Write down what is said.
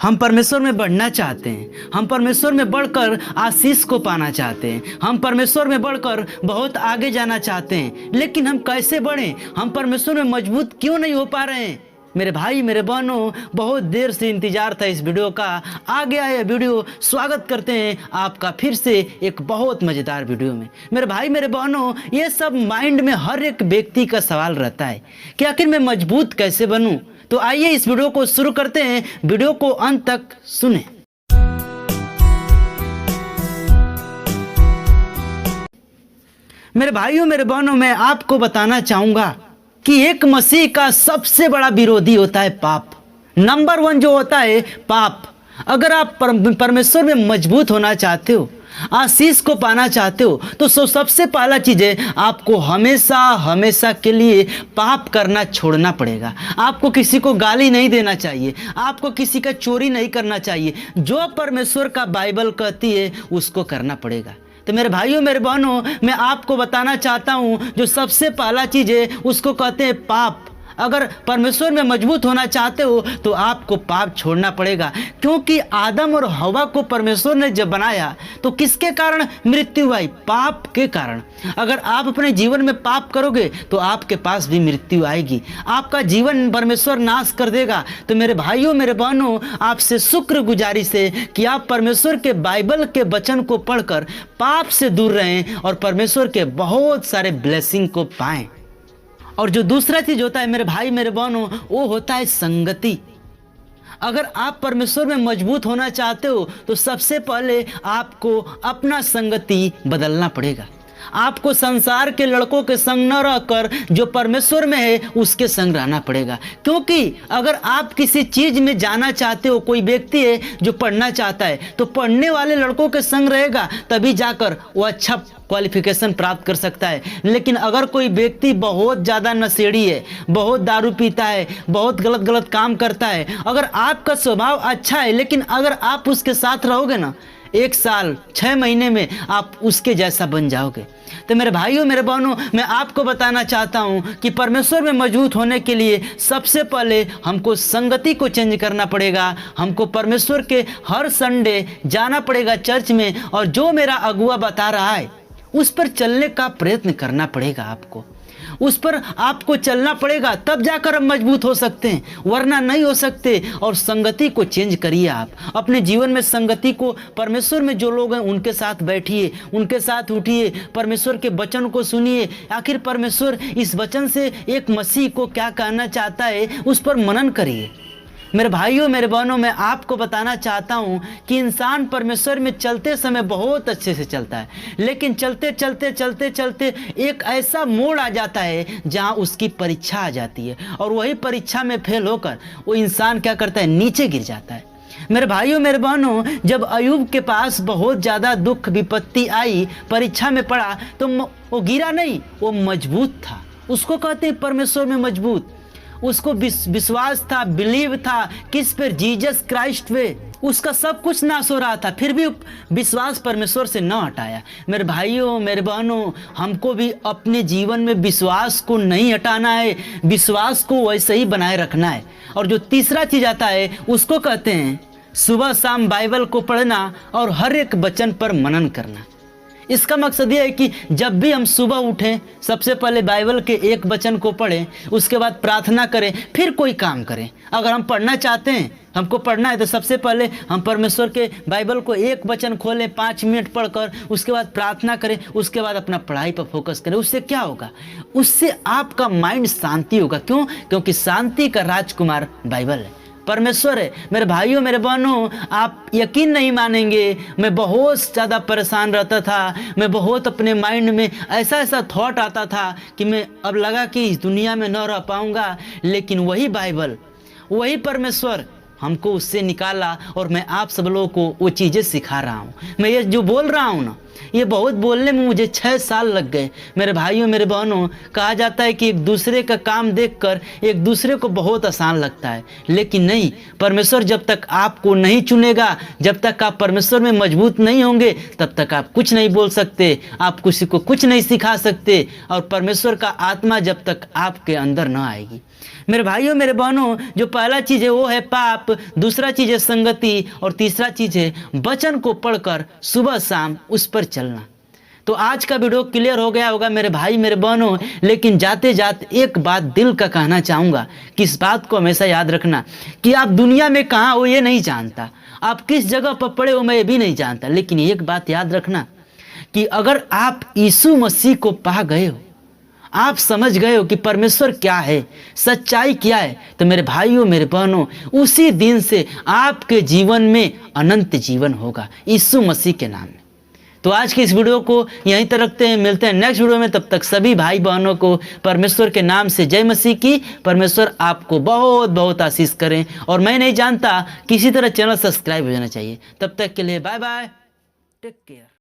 हम परमेश्वर में बढ़ना चाहते हैं, हम परमेश्वर में बढ़कर आशीष को पाना चाहते हैं, हम परमेश्वर में बढ़कर बहुत आगे जाना चाहते हैं, लेकिन हम कैसे बढ़ें? हम परमेश्वर में मजबूत क्यों नहीं हो पा रहे हैं? मेरे भाई मेरे बहनों, बहुत देर से इंतजार था इस वीडियो का, आ गया यह वीडियो। स्वागत करते हैं आपका फिर से एक बहुत मज़ेदार वीडियो में। मेरे भाई मेरे बहनों, ये सब माइंड में हर एक व्यक्ति का सवाल रहता है कि आखिर मैं मजबूत कैसे बनूं। तो आइए इस वीडियो को शुरू करते हैं, वीडियो को अंत तक सुने। मेरे भाइयों मेरे बहनों, मैं आपको बताना चाहूंगा कि एक मसीह का सबसे बड़ा विरोधी होता है पाप। नंबर 1 जो होता है पाप। अगर आप परमेश्वर में मजबूत होना चाहते हो, आशीष को पाना चाहते हो, तो सबसे पहला चीज़ है आपको हमेशा हमेशा के लिए पाप करना छोड़ना पड़ेगा। आपको किसी को गाली नहीं देना चाहिए, आपको किसी का चोरी नहीं करना चाहिए। जो परमेश्वर का बाइबल कहती है उसको करना पड़ेगा। तो मेरे भाइयों मेरे बहनों, मैं आपको बताना चाहता हूँ जो सबसे पहला चीज़ है उसको कहते हैं पाप। अगर परमेश्वर में मजबूत होना चाहते हो तो आपको पाप छोड़ना पड़ेगा, क्योंकि आदम और हवा को परमेश्वर ने जब बनाया तो किसके कारण मृत्यु आई? पाप के कारण। अगर आप अपने जीवन में पाप करोगे तो आपके पास भी मृत्यु आएगी, आपका जीवन परमेश्वर नाश कर देगा। तो मेरे भाइयों मेरे बहनों, आपसे शुक्रगुजारिश है कि आप परमेश्वर के बाइबल के वचन को पढ़कर पाप से दूर रहें और परमेश्वर के बहुत सारे ब्लेसिंग को पाएं। और जो दूसरा चीज़ होता है मेरे भाई मेरे बहनों, वो होता है संगति। अगर आप परमेश्वर में मजबूत होना चाहते हो तो सबसे पहले आपको अपना संगति बदलना पड़ेगा। आपको संसार के लड़कों के संग न रहकर जो परमेश्वर में है उसके संग रहना पड़ेगा। क्योंकि अगर आप किसी चीज़ में जाना चाहते हो, कोई व्यक्ति है जो पढ़ना चाहता है तो पढ़ने वाले लड़कों के संग रहेगा, तभी जाकर वो अच्छा क्वालिफिकेशन प्राप्त कर सकता है। लेकिन अगर कोई व्यक्ति बहुत ज़्यादा नशेड़ी है, बहुत दारू पीता है, बहुत गलत काम करता है, अगर आपका स्वभाव अच्छा है लेकिन अगर आप उसके साथ रहोगे ना, 1 साल 6 महीने में आप उसके जैसा बन जाओगे। तो मेरे भाइयों मेरे बहनों, मैं आपको बताना चाहता हूं कि परमेश्वर में मजबूत होने के लिए सबसे पहले हमको संगति को चेंज करना पड़ेगा। हमको परमेश्वर के हर संडे जाना पड़ेगा चर्च में, और जो मेरा अगुआ बता रहा है उस पर चलने का प्रयत्न करना पड़ेगा। आपको उस पर आपको चलना पड़ेगा, तब जाकर हम मजबूत हो सकते हैं, वरना नहीं हो सकते। और संगति को चेंज करिए। आप अपने जीवन में संगति को, परमेश्वर में जो लोग हैं उनके साथ बैठिए, उनके साथ उठिए, परमेश्वर के वचन को सुनिए। आखिर परमेश्वर इस वचन से एक मसीह को क्या कहना चाहता है उस पर मनन करिए। मेरे भाइयों मेरे बहनों, मैं आपको बताना चाहता हूं कि इंसान परमेश्वर में चलते समय बहुत अच्छे से चलता है, लेकिन चलते चलते चलते चलते एक ऐसा मोड़ आ जाता है जहां उसकी परीक्षा आ जाती है, और वही परीक्षा में फेल होकर वो इंसान क्या करता है? नीचे गिर जाता है। मेरे भाइयों मेरे बहनों, जब अयूब के पास बहुत ज़्यादा दुख विपत्ति आई, परीक्षा में पड़ा, तो वो गिरा नहीं, वो मजबूत था। उसको कहते हैं परमेश्वर में मजबूत। उसको विश्वास था, बिलीव था, किस पर? जीसस क्राइस्ट पे। उसका सब कुछ नाश हो रहा था, फिर भी विश्वास परमेश्वर से न हटाया। मेरे भाइयों मेरे बहनों, हमको भी अपने जीवन में विश्वास को नहीं हटाना है, विश्वास को वैसे ही बनाए रखना है। और जो तीसरा चीज़ आता है उसको कहते हैं सुबह शाम बाइबल को पढ़ना और हर एक वचन पर मनन करना। इसका मकसद ये है कि जब भी हम सुबह उठें, सबसे पहले बाइबल के एक वचन को पढ़ें, उसके बाद प्रार्थना करें, फिर कोई काम करें। अगर हम पढ़ना चाहते हैं, हमको पढ़ना है, तो सबसे पहले हम परमेश्वर के बाइबल को एक वचन खोलें, 5 मिनट पढ़कर, उसके बाद प्रार्थना करें, उसके बाद अपना पढ़ाई पर फोकस करें। उससे क्या होगा? उससे आपका माइंड शांति होगा। क्यों? क्योंकि शांति का राजकुमार बाइबल है, परमेश्वर है। मेरे भाइयों मेरे बहनों, आप यकीन नहीं मानेंगे, मैं बहुत ज़्यादा परेशान रहता था। मैं बहुत अपने माइंड में ऐसा थॉट आता था कि मैं अब लगा कि इस दुनिया में न रह पाऊंगा, लेकिन वही बाइबल, वही परमेश्वर हमको उससे निकाला, और मैं आप सब लोगों को वो चीज़ें सिखा रहा हूँ। मैं ये जो बोल रहा हूँ ना, ये बहुत बोलने में मुझे 6 साल लग गए। मेरे भाइयों मेरे बहनों, कहा जाता है कि एक दूसरे का काम देखकर एक दूसरे को बहुत आसान लगता है, लेकिन नहीं। परमेश्वर जब तक आपको नहीं चुनेगा, जब तक आप परमेश्वर में मजबूत नहीं होंगे, तब तक आप कुछ नहीं बोल सकते, आप किसी को कुछ नहीं सिखा सकते, और परमेश्वर का आत्मा जब तक आपके अंदर न आएगी। मेरे भाइयों मेरे बहनों, जो पहला चीज़ है वो है पाप। दूसरा चीज़ है संगति, और तीसरा चीज़ है वचन को पढ़कर सुबह शाम उस पर चलना। तो आज का वीडियो क्लियर हो गया होगा मेरे भाई मेरे बहनों, लेकिन जाते जाते एक बात दिल का कहना चाहूँगा कि इस बात को हमेशा याद रखना कि आप दुनिया में कहाँ हो ये नहीं जानता, आप किस जगह पर पड़े हो मैं ये भी नहीं जानता, लेकिन एक बात याद रखना कि अगर आप यीशु मसीह को पा गए हो, आप समझ गए हो कि परमेश्वर क्या है, सच्चाई क्या है, तो मेरे भाइयों मेरे बहनों उसी दिन से आपके जीवन में अनंत जीवन होगा यीशु मसीह के नाम में। तो आज की इस वीडियो को यहीं तक रखते हैं, मिलते हैं नेक्स्ट वीडियो में। तब तक सभी भाई बहनों को परमेश्वर के नाम से जय मसीह की। परमेश्वर आपको बहुत बहुत आशीष करें, और मैं नहीं जानता किसी तरह चैनल सब्सक्राइब हो जाना चाहिए। तब तक के लिए बाय बाय, टेक केयर।